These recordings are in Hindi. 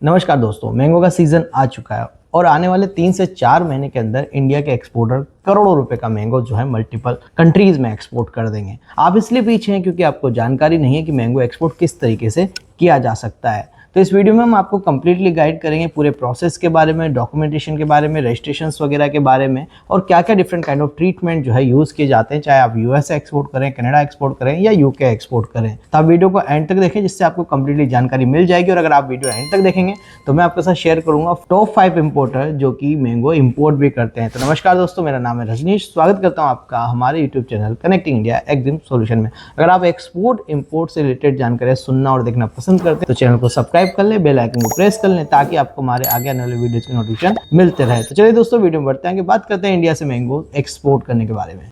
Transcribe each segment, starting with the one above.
नमस्कार दोस्तों, मैंगो का सीजन आ चुका है और आने वाले 3 से 4 महीने के अंदर इंडिया के एक्सपोर्टर करोड़ों रुपए का मैंगो जो है मल्टीपल कंट्रीज में एक्सपोर्ट कर देंगे। आप इसलिए पीछे हैं क्योंकि आपको जानकारी नहीं है कि मैंगो एक्सपोर्ट किस तरीके से किया जा सकता है। तो इस वीडियो में हम आपको कंप्लीटली गाइड करेंगे पूरे प्रोसेस के बारे में, डॉक्यूमेंटेशन के बारे में, रजिस्ट्रेशंस वगैरह के बारे में और क्या क्या डिफरेंट काइंड ऑफ ट्रीटमेंट जो है यूज़ किए जाते हैं, चाहे आप यूएस एक्सपोर्ट करें, कनाडा एक्सपोर्ट करें या यूके एक्सपोर्ट करें। तो आप वीडियो को एंड तक देखें जिससे आपको कंप्लीटली जानकारी मिल जाएगी। और अगर आप वीडियो एंड तक देखेंगे तो मैं आपके साथ शेयर करूंगा टॉप 5 इंपोर्टर जो कि मैंगो इंपोर्ट भी करते हैं। तो नमस्कार दोस्तों, मेरा नाम है रजनीश, स्वागत करता हूं आपका हमारे YouTube channel Connecting India Agrim Solution में। अगर आप एक्सपोर्ट इंपोर्ट से रिलेटेड जानकारी सुनना और देखना पसंद करते हैं तो चैनल को सब्सक्राइब कर लें, बेल आइकन को प्रेस कर लें ताकि आपको हमारे आगे आने वाले वीडियोस की नोटिफिकेशन मिलते रहे। तो चलिए दोस्तों, वीडियो में बढ़ते हैं, बात करते हैं इंडिया से मैंगो एक्सपोर्ट करने के बारे में।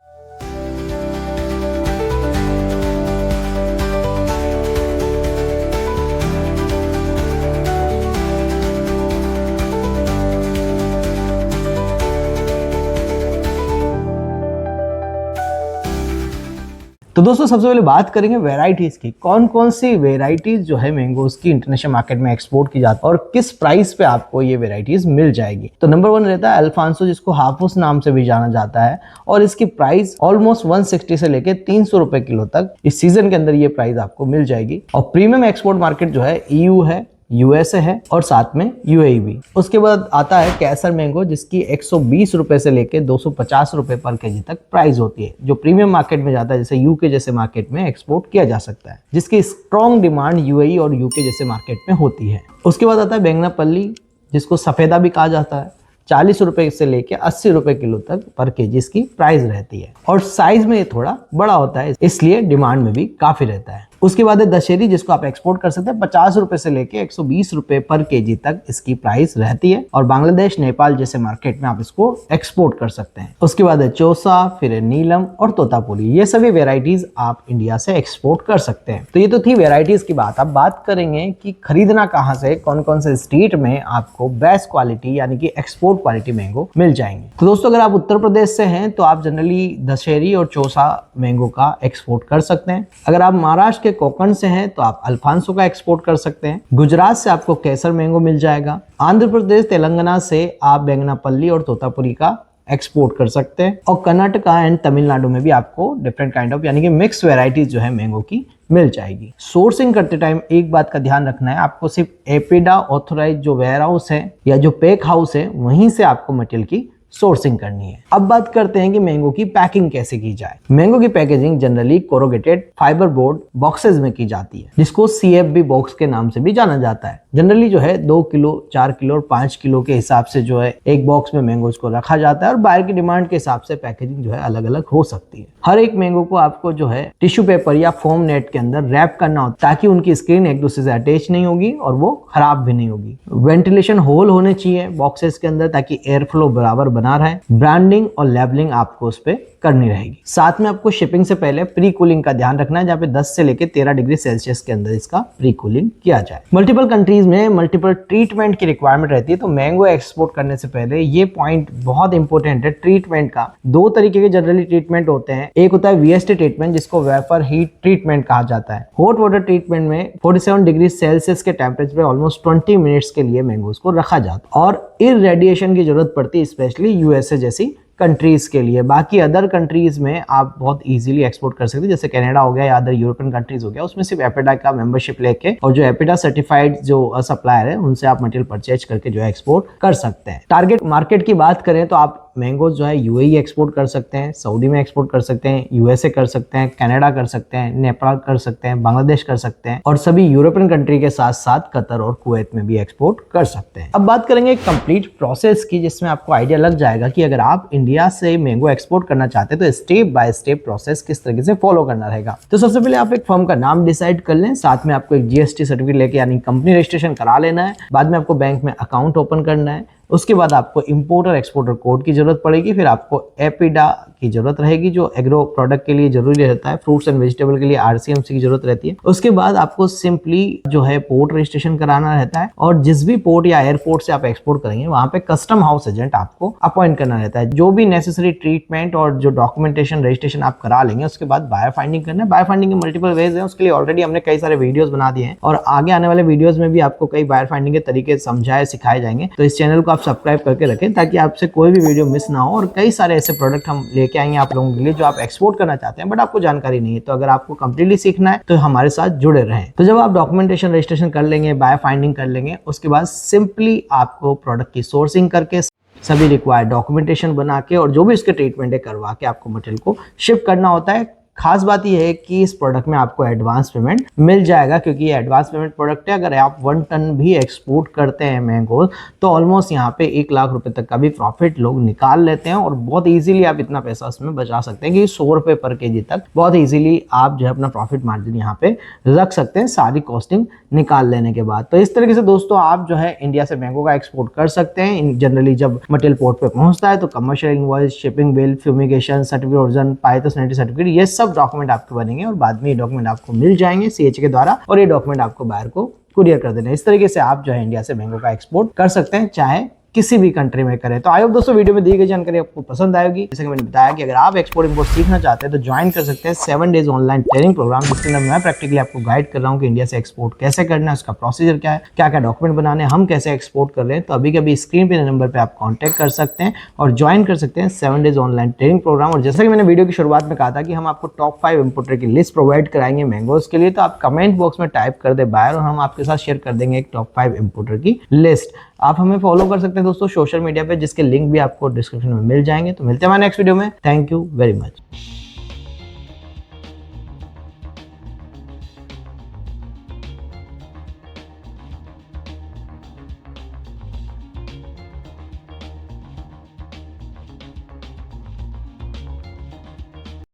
तो दोस्तों, सबसे पहले बात करेंगे वेराइटीज की। कौन कौन सी वेराइटीज जो है मैंगोज की इंटरनेशनल मार्केट में एक्सपोर्ट की जाती है और किस प्राइस पे आपको ये वेराइटीज मिल जाएगी। तो नंबर 1 रहता है अल्फांसो, जिसको हाफूस नाम से भी जाना जाता है और इसकी प्राइस ऑलमोस्ट 160 से लेके 300 रुपए किलो तक इस सीजन के अंदर ये प्राइस आपको मिल जाएगी। और प्रीमियम एक्सपोर्ट मार्केट जो है EU है, यूएसए है और साथ में यूएई भी। उसके बाद आता है कैसर मैंगो, जिसकी 120 रुपए से लेके 250 रुपए पर केजी तक प्राइस होती है, जो प्रीमियम मार्केट में जाता है, जैसे यूके जैसे मार्केट में एक्सपोर्ट किया जा सकता है, जिसकी स्ट्रॉन्ग डिमांड यूएई और यूके जैसे मार्केट में होती है। उसके बाद आता है बैंगनापल्ली, जिसको सफेदा भी कहा जाता है। 40 रुपए से लेके 80 रुपए किलो तक पर केजी इसकी प्राइस रहती है और साइज में ये थोड़ा बड़ा होता है, इसलिए डिमांड में भी काफी रहता है। उसके बाद है दशहरी, जिसको आप एक्सपोर्ट कर सकते हैं। 50 रुपए से लेके 120 रुपए पर केजी तक इसकी प्राइस रहती है और बांग्लादेश, नेपाल जैसे मार्केट में आप इसको एक्सपोर्ट कर सकते हैं। उसके बाद है चौसा, फिर है नीलम और तोतापुरी। ये सभी वेराइटीज आप इंडिया से एक्सपोर्ट कर सकते हैं। तो ये तो थी वेराइटीज की बात। अब बात करेंगे कि खरीदना कहाँ से, कौन कौन से स्टेट में आपको बेस्ट क्वालिटी यानी कि एक्सपोर्ट क्वालिटी मैंगो मिल जाएंगे। तो दोस्तों, अगर आप उत्तर प्रदेश से हैं तो आप जनरली दशहरी और चौसा मैंगो का एक्सपोर्ट कर सकते हैं। अगर आप महाराष्ट्र कोकण से हैं तो आप अल्फांसो का एक्सपोर्ट कर सकते हैं। गुजरात से आपको केसर मैंगो मिल जाएगा। आंध्र प्रदेश, तेलंगाना से आप बैंगनापल्ली और तोतापुरी का एक्सपोर्ट कर सकते हैं। और कर्नाटका एंड तमिलनाडु में भी आपको डिफरेंट काइंड ऑफ यानी कि मिक्स वेराइटीज जो है मैंगो की मिल जाएगी। सोर्सिंग करते टाइम एक बात का ध्यान रखना है, आपको सिर्फ एपिडा ऑथोराइज जो वेयर हाउस है या जो पैक हाउस है वहीं से आपको मटेरियल की सोर्सिंग करनी है। अब बात करते हैं कि मैंगो की पैकिंग कैसे की जाए। मैंगो की packaging generally corrugated fibre board boxes में की जाती है, जिसको CFB बॉक्स के नाम से भी जाना जाता है। जनरली जो है 2 किलो, 4 किलो और 5 किलो के हिसाब से जो है एक बॉक्स में मैंगोज को रखा जाता है और बाहर की डिमांड के हिसाब से पैकेजिंग जो है अलग अलग हो सकती है। हर एक मैंगो को आपको जो है टिश्यू पेपर या फोम नेट के अंदर रैप करना होता है ताकि उनकी स्क्रीन एक दूसरे से अटैच नहीं होगी और वो खराब भी नहीं होगी। वेंटिलेशन होल होने चाहिए बॉक्सेस के अंदर ताकि एयर फ्लो बराबर बना रहे। ब्रांडिंग और लेबलिंग आपको उस पे करनी रहेगी। साथ में आपको शिपिंग से पहले प्री कूलिंग का ध्यान रखना है, जहाँ पे 10 से लेके 13 डिग्री सेल्सियस के अंदर इसका प्री कूलिंग किया जाए। मल्टीपल कंट्रीज में मल्टीपल ट्रीटमेंट की रिक्वायरमेंट रहती है, तो मैंगो एक्सपोर्ट करने से पहले ये पॉइंट बहुत इंपॉर्टेंट है। ट्रीटमेंट का 2 तरीके के जनरली ट्रीटमेंट होते हैं। एक होता है VST ट्रीटमेंट, जिसको वेपर हीट ट्रीटमेंट कहा जाता है। हॉट वाटर ट्रीटमेंट में 47 डिग्री सेल्सियस के टेम्परेचर पे ऑलमोस्ट 20 मिनट्स के लिए मैंगोज को रखा जाता है और इररेडिएशन की जरूरत पड़ती है, स्पेशली USA जैसी कंट्रीज के लिए। बाकी अदर कंट्रीज में आप बहुत इजीली एक्सपोर्ट कर सकते हैं, जैसे कनाडा हो गया या अदर यूरोपियन कंट्रीज हो गया, उसमें सिर्फ एपिडा का मेंबरशिप लेके और जो एपिडा सर्टिफाइड जो सप्लायर है उनसे आप मटेरियल परचेज करके जो है एक्सपोर्ट कर सकते हैं। टारगेट मार्केट की बात करें तो आप मैंगो जो है UAE एक्सपोर्ट कर सकते हैं, सऊदी में एक्सपोर्ट कर सकते हैं, USA कर सकते हैं, कनाडा कर सकते हैं, नेपाल कर सकते हैं, बांग्लादेश कर सकते हैं और सभी यूरोपियन कंट्री के साथ साथ कतर और कुवैत में भी एक्सपोर्ट कर सकते हैं। अब बात करेंगे कंप्लीट प्रोसेस की, जिसमें आपको आइडिया लग जाएगा कि अगर आप इंडिया से मैंगो एक्सपोर्ट करना चाहते हैं तो स्टेप बाय स्टेप प्रोसेस किस तरीके से फॉलो करना रहेगा। तो सबसे पहले आप एक फर्म का नाम डिसाइड कर लें, साथ में आपको एक GST सर्टिफिकेट लेके यानी कंपनी रजिस्ट्रेशन करा लेना है। बाद में आपको बैंक में अकाउंट ओपन करना है। उसके बाद आपको इंपोर्टर एक्सपोर्टर कोड की जरूरत पड़ेगी। फिर आपको एपिडा की जरूरत रहेगी, जो एग्रो प्रोडक्ट के लिए जरूरी रहता है। फ्रूट्स एंड वेजिटेबल के लिए आरसीएमसी की जरूरत रहती है। उसके बाद आपको सिंपली जो है पोर्ट रजिस्ट्रेशन कराना रहता है, और जिस भी पोर्ट या एयरपोर्ट से आप एक्सपोर्ट करेंगे वहां पे कस्टम हाउस एजेंट आपको अपॉइंट करना रहता है। जो भी नेसेसरी ट्रीटमेंट और जो डॉक्यूमेंटेशन रजिस्ट्रेशन आप करा लेंगे, उसके बाद बायर फाइंडिंग करना है। बायर फाइंडिंग के मल्टीपल वेज है, उसके लिए ऑलरेडी हमने कई सारे वीडियोस बना दिए हैं, और आगे आने वाले वीडियोस में भी आपको कई बायर फाइंडिंग के तरीके समझाए सिखाए जाएंगे। तो इस चैनल को आप सब्सक्राइब करके रखें ताकि आपसे कोई भी वीडियो मिस ना हो। और कई सारे ऐसे प्रोडक्ट हम लेके आएंगे आप लोगों के लिए जो आप एक्सपोर्ट करना चाहते हैं बट आपको जानकारी नहीं है। तो अगर आपको कंप्लीटली सीखना है तो हमारे साथ जुड़े रहें। तो जब आप डॉक्यूमेंटेशन रजिस्ट्रेशन कर लेंगे, बायर फाइंडिंग कर लेंगे, उसके बाद सिंपली आपको प्रोडक्ट की सोर्सिंग करके सभी रिक्वायर्ड डॉक्यूमेंटेशन बना के और जो भी उसके ट्रीटमेंट है करवा के आपको मटेरियल को शिप करना होता है। खास बात यह है कि इस प्रोडक्ट में आपको एडवांस पेमेंट मिल जाएगा, क्योंकि ये एडवांस पेमेंट प्रोडक्ट है। अगर आप 1 टन भी एक्सपोर्ट करते हैं मैंगोज तो ऑलमोस्ट यहाँ पे 1 लाख रुपए तक का भी प्रॉफिट लोग निकाल लेते हैं, और बहुत इजीली आप इतना पैसा उसमें बचा सकते हैं कि 100 रुपए पर केजी तक बहुत इजीली आप जो है अपना प्रॉफिट मार्जिन यहाँ पे रख सकते हैं सारी कॉस्टिंग निकाल लेने के बाद। तो इस तरीके से दोस्तों आप जो है इंडिया से मैंगो का एक्सपोर्ट कर सकते हैं। जनरली जब मटेरियल पोर्ट पे पहुंचता है तो commercial invoice, shipping bill, fumigation certificate, origin, phytosanitary certificate, ये सब डॉक्यूमेंट आपके बनेंगे और बाद में ये डॉक्यूमेंट आपको मिल जाएंगे सीएच के द्वारा, और ये डॉक्यूमेंट आपको बायर को कुरियर कर देना। इस तरीके से आप जो है इंडिया से मैंगो का एक्सपोर्ट कर सकते हैं, चाहे किसी भी कंट्री में करें। तो आई होप दोस्तों वीडियो में दी गई जानकारी आपको पसंद आएगी। जैसे कि मैंने बताया कि अगर आप एक्सपोर्ट इंपोर्ट सीखना चाहते हैं तो ज्वाइन कर सकते हैं 7 डेज ऑनलाइन ट्रेनिंग प्रोग्राम, जिसके अंदर मैं प्रैक्टिकली आपको गाइड कर रहा हूँ कि इंडिया से एक्सपोर्ट कैसे करना है, उसका प्रोसीजर क्या है, क्या क्या डॉक्यूमेंट बनाने, हम कैसे एक्सपोर्ट कर रहे हैं। तो अभी कभी स्क्रीन पे नंबर पर आप कॉन्टैक्ट कर सकते हैं और ज्वाइन कर सकते हैं 7 डेज ऑनलाइन ट्रेनिंग प्रोग्राम। और जैसा कि मैंने वीडियो की शुरुआत में कहा था कि हम आपको टॉप 5 इंपोर्टर की लिस्ट प्रोवाइड कराएंगे मैंगोज के लिए, तो आप कमेंट बॉक्स में टाइप कर दे बायर और हम आपके साथ शेयर कर देंगे एक टॉप 5 इंपोर्टर की लिस्ट। आप हमें फॉलो कर सकते हैं दोस्तों सोशल मीडिया पे, जिसके लिंक भी आपको डिस्क्रिप्शन में मिल जाएंगे। तो मिलते हैं हमारे नेक्स्ट वीडियो में। Thank you very much.